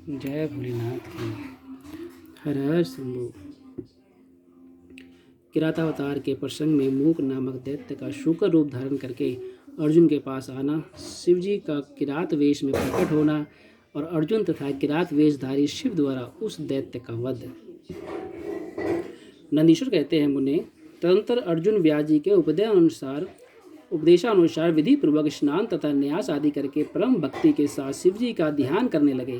जय भोलेनाथ की। हर हर शंभु। किरातावतार के प्रसंग में मूक नामक दैत्य का शूकर रूप धारण करके अर्जुन के पास आना, शिवजी का किरात वेश में प्रकट होना और अर्जुन तथा किरात वेशधारी शिव द्वारा उस दैत्य का वध। नंदीश्वर कहते हैं, मुने, तदंतर अर्जुन व्यास जी के उपदेशानुसार विधि पूर्वक स्नान तथा न्यास आदि करके परम भक्ति के साथ शिवजी का ध्यान करने लगे।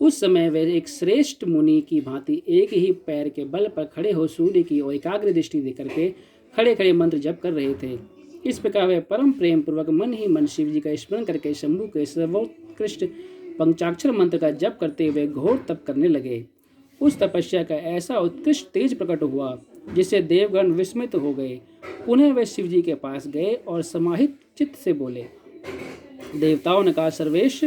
उस समय वे एक श्रेष्ठ मुनि की भांति एक ही पैर के बल पर खड़े हो सूर्य की ओर एकाग्र दृष्टि देकर के खड़े खड़े मंत्र जप कर रहे थे। इस प्रकार वे परम प्रेम पूर्वक मन ही मन शिवजी का स्मरण करके शंभु के सर्वोत्कृष्ट पंचाक्षर मंत्र का जप करते हुए घोर तप करने लगे। उस तपस्या का ऐसा उत्कृष्ट तेज प्रकट हुआ जिससे देवगण विस्मित हो गए। पुनः वे शिवजी के पास गए और समाहित चित्त से बोले। देवताओं ने कहा, सर्वेश,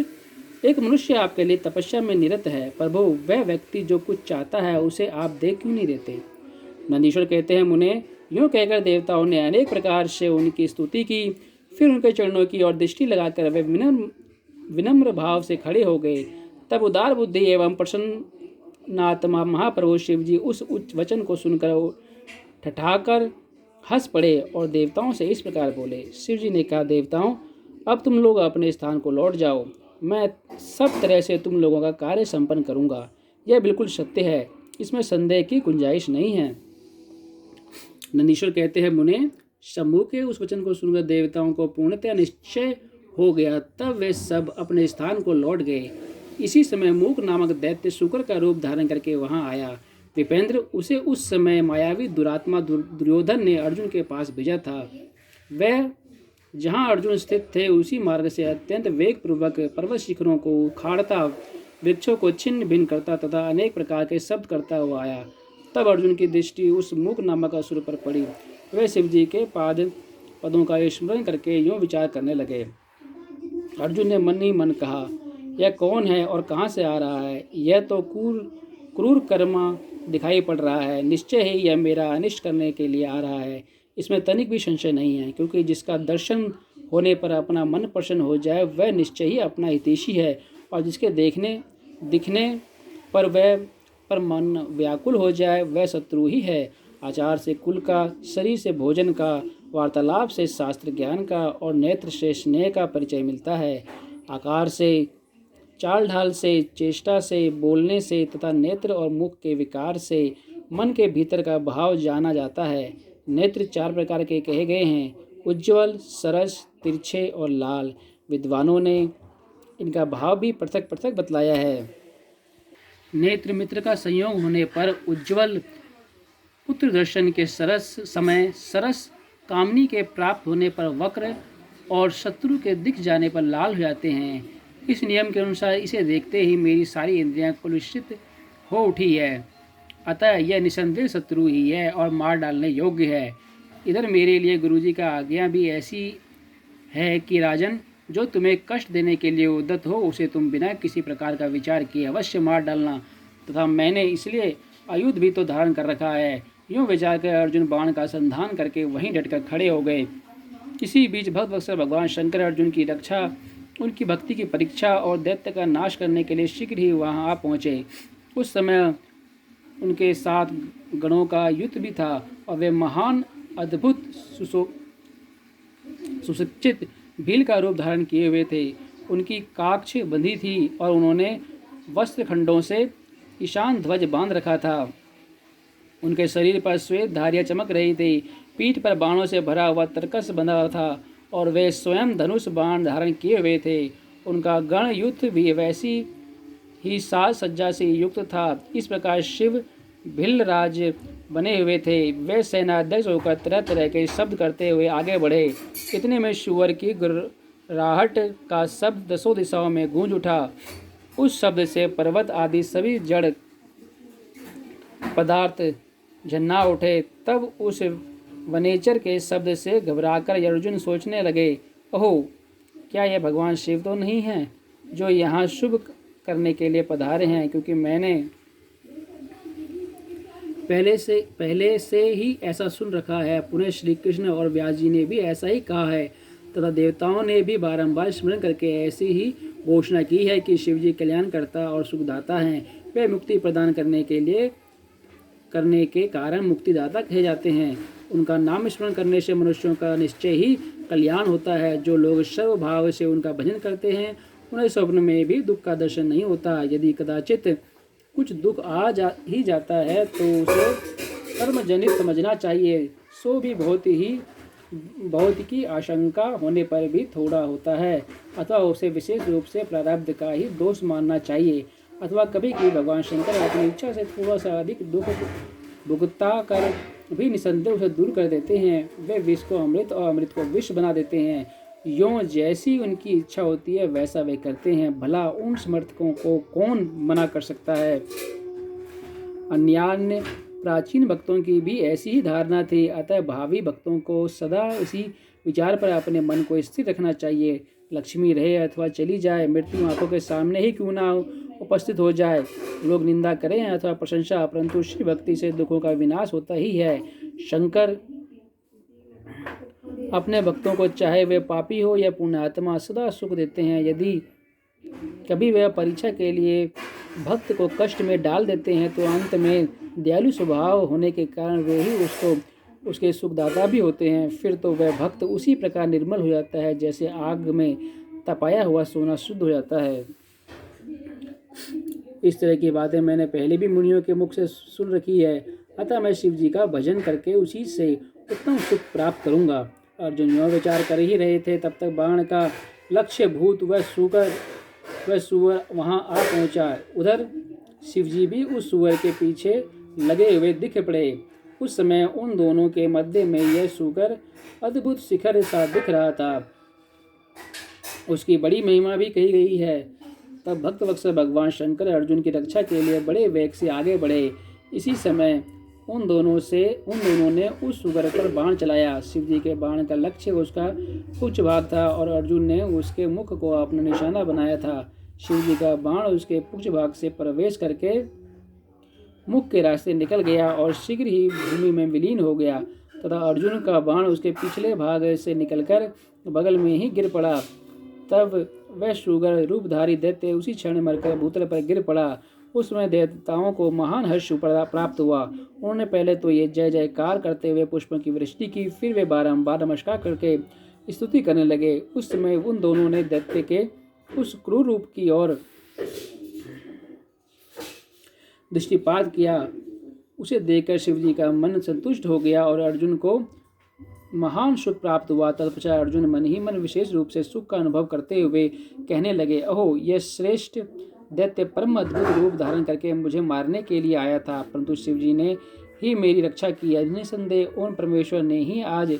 एक मनुष्य आपके लिए तपस्या में निरत है। प्रभु, वह व्यक्ति जो कुछ चाहता है उसे आप दे क्यों नहीं देते? नंदीश्वर कहते हैं, मुने, यूँ कहकर देवताओं ने अनेक प्रकार से उनकी स्तुति की। फिर उनके चरणों की ओर दृष्टि लगाकर वे विनम्र भाव से खड़े हो गए। तब उदार बुद्धि एवं प्रसन्नात्मा महाप्रभु शिवजी उस उच्च वचन को सुनकर ठठाकर हंस पड़े और देवताओं से इस प्रकार बोले। शिवजी ने कहा, देवताओं, अब तुम लोग अपने स्थान को लौट जाओ। मैं सब तरह से तुम लोगों का कार्य संपन्न करूंगा। यह बिल्कुल सत्य है, इसमें संदेह की गुंजाइश नहीं है। नंदीश्वर कहते हैं, मुने, शंभु के उस वचन को सुनकर देवताओं को पूर्णतः निश्चय हो गया। तब वे सब अपने स्थान को लौट गए। इसी समय मूक नामक दैत्य शुक्र का रूप धारण करके वहां आया। विपेंद्र, उसे उस समय मायावी दुरात्मा दुर्योधन ने अर्जुन के पास भेजा था। वह जहाँ अर्जुन स्थित थे उसी मार्ग से अत्यंत वेग पूर्वक पर्वत शिखरों को उखाड़ता, वृक्षों को छिन्न भिन्न करता तथा अनेक प्रकार के शब्द करता हुआ आया। तब अर्जुन की दृष्टि उस मूक नामक असुर पर पड़ी। वे शिवजी के पदों का स्मरण करके यूँ विचार करने लगे। अर्जुन ने मन ही मन कहा, यह कौन है और कहाँ से आ रहा है? यह तो क्रूर कर्मा दिखाई पड़ रहा है। निश्चय ही यह मेरा अनिष्ट करने के लिए आ रहा है। इसमें तनिक भी संशय नहीं है, क्योंकि जिसका दर्शन होने पर अपना मन प्रसन्न हो जाए वह निश्चय ही अपना हितैषी है, और जिसके दिखने पर मन व्याकुल हो जाए वह शत्रु ही है। आचार से कुल का, शरीर से भोजन का, वार्तालाप से शास्त्र ज्ञान का और नेत्र से स्नेह का परिचय मिलता है। आकार से, चाल ढाल से, चेष्टा से, बोलने से तथा नेत्र और मुख के विकार से मन के भीतर का भाव जाना जाता है। नेत्र 4 प्रकार के कहे गए हैं, उज्ज्वल, सरस, तिरछे और लाल। विद्वानों ने इनका भाव भी पृथक पृथक बतलाया है। नेत्र मित्र का संयोग होने पर उज्ज्वल, पुत्र दर्शन के समय सरस, कामनी के प्राप्त होने पर वक्र और शत्रु के दिख जाने पर लाल हो जाते हैं। इस नियम के अनुसार इसे देखते ही मेरी सारी इंद्रियां कलुषित हो उठी है। अतः यह निसंदेह शत्रु ही है और मार डालने योग्य है। इधर मेरे लिए गुरुजी का आज्ञा भी ऐसी है कि राजन, जो तुम्हें कष्ट देने के लिए उद्यत हो उसे तुम बिना किसी प्रकार का विचार किए अवश्य मार डालना, तथा मैंने इसलिए आयुध भी तो धारण कर रखा है। यूँ विचार कर अर्जुन बाण का संधान करके वहीं डटकर खड़े हो गए। इसी बीच भक्तवत्सल भगवान शंकर अर्जुन की रक्षा, उनकी भक्ति की परीक्षा और दैत्य का नाश करने के लिए शीघ्र ही वहां आ पहुँचे। उस समय उनके साथ गणों का युद्ध भी था और वे महान, अद्भुत, सुशिक्षित भील का रूप धारण किए हुए थे। उनकी काक्ष बंधी थी और उन्होंने वस्त्र खंडों से ईशान ध्वज बांध रखा था। उनके शरीर पर श्वेत धारियां चमक रही थी। पीठ पर बाणों से भरा हुआ तरकस बंधा था और वे स्वयं धनुष बाण धारण किए हुए थे। उनका गण युद्ध भी वैसी ही साज सज्जा से युक्त था। इस प्रकार शिव भिल्लराज बने हुए थे। वे सेनाध्यक्ष होकर तरह तरह के शब्द करते हुए आगे बढ़े। इतने में शुअर की गुर्राहट का शब्द 10 दिशाओं में गूंज उठा। उस शब्द से पर्वत आदि सभी जड़ पदार्थ झन्ना उठे। तब उस वनेचर के शब्द से घबराकर अर्जुन सोचने लगे, ओह, क्या यह भगवान शिव तो नहीं हैं जो यहाँ शुभ करने के लिए पधारे हैं? क्योंकि मैंने पहले से ही ऐसा सुन रखा है। पुनः श्री कृष्ण और व्यास जी ने भी ऐसा ही कहा है तथा देवताओं ने भी बारंबार स्मरण करके ऐसी ही घोषणा की है कि शिवजी कल्याणकर्ता और सुखदाता हैं। वे मुक्ति प्रदान करने के कारण मुक्तिदाता कहे जाते हैं। उनका नाम स्मरण करने से मनुष्यों का निश्चय ही कल्याण होता है। जो लोग सर्वभाव से उनका भजन करते हैं उन्हें स्वप्न में भी दुख का दर्शन नहीं होता। यदि कदाचित कुछ दुख ही जाता है तो उसे कर्मजनित समझना चाहिए। सो भी बहुत की आशंका होने पर भी थोड़ा होता है, अथवा उसे विशेष रूप से प्रारब्ध का ही दोष मानना चाहिए, अथवा कभी कभी भगवान शंकर अपनी इच्छा से थोड़ा सा अधिक दुख भुगता कर भी निसंदेह उसे दूर कर देते हैं। वे विष को अमृत और अमृत को विष बना देते हैं। यों जैसी उनकी इच्छा होती है वैसा वे करते हैं। भला उन समर्थकों को कौन मना कर सकता है। अन्यान्य प्राचीन भक्तों की भी ऐसी ही धारणा थी। अतः भावी भक्तों को सदा इसी विचार पर अपने मन को स्थिर रखना चाहिए। लक्ष्मी रहे अथवा चली जाए, मृत्यु आंखों के सामने ही क्यों ना उपस्थित हो जाए, लोग निंदा करें अथवा प्रशंसा, परंतु श्री भक्ति से दुखों का विनाश होता ही है। शंकर अपने भक्तों को चाहे वे पापी हो या पुण्यात्मा सदा सुख देते हैं। यदि कभी वे परीक्षा के लिए भक्त को कष्ट में डाल देते हैं तो अंत में दयालु स्वभाव होने के कारण वे ही उसके सुखदाता भी होते हैं। फिर तो वह भक्त उसी प्रकार निर्मल हो जाता है जैसे आग में तपाया हुआ सोना शुद्ध हो जाता है। इस तरह की बातें मैंने पहले भी मुनियों के मुख से सुन रखी है। अतः मैं शिव जी का भजन करके उसी से उत्तम सुख प्राप्त करूंगा। अर्जुन यों विचार कर ही रहे थे, तब तक बाण का लक्ष्य भूत वह सुअर वहां आ पहुंचा। उधर शिवजी भी उस सुअर के पीछे लगे हुए दिख पड़े। उस समय उन दोनों के मध्य में यह सुअर अद्भुत शिखर सा दिख रहा था। उसकी बड़ी महिमा भी कही गई है। तब भक्त वत्सल भगवान शंकर अर्जुन की रक्षा के लिए बड़े वेग से आगे बढ़े। इसी समय उन दोनों ने उस सुअर पर बाण चलाया। शिवजी के बाण का लक्ष्य उसका उच्च भाग था और अर्जुन ने उसके मुख को अपना निशाना बनाया था। शिवजी का बाण उसके पुच्छ भाग से प्रवेश करके मुख के रास्ते निकल गया और शीघ्र ही भूमि में विलीन हो गया तथा अर्जुन का बाण उसके पिछले भाग से निकलकर बगल में ही गिर पड़ा। तब वह सुअर रूपधारी दैत्य उसी क्षण मरकर भूतल पर गिर पड़ा। उस समय देवताओं को महान हर्ष प्राप्त हुआ। उन्होंने पहले तो ये जय जयकार करते हुए पुष्पों की वृष्टि की, फिर वे बारंबार नमस्कार करके स्तुति करने लगे। उस समय उन दोनों ने दैत्य के उस क्रूर रूप की ओर दृष्टिपात किया। उसे देखकर शिवजी का मन संतुष्ट हो गया और अर्जुन को महान सुख प्राप्त हुआ। तत्पश्चात अर्जुन मन ही मन विशेष रूप से सुख का अनुभव करते हुए कहने लगे, अहो यह श्रेष्ठ दैत्य परम अद्भुत रूप धारण करके मुझे मारने के लिए आया था, परंतु शिवजी ने ही मेरी रक्षा की। निसंदेह उन परमेश्वर ने ही आज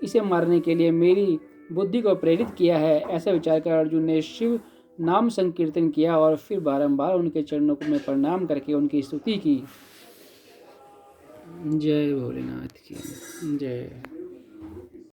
इसे मारने के लिए मेरी बुद्धि को प्रेरित किया है। ऐसा विचार कर अर्जुन ने शिव नाम संकीर्तन किया और फिर बारंबार उनके चरणों में प्रणाम करके उनकी स्तुति की। जय भोलेनाथ की जय।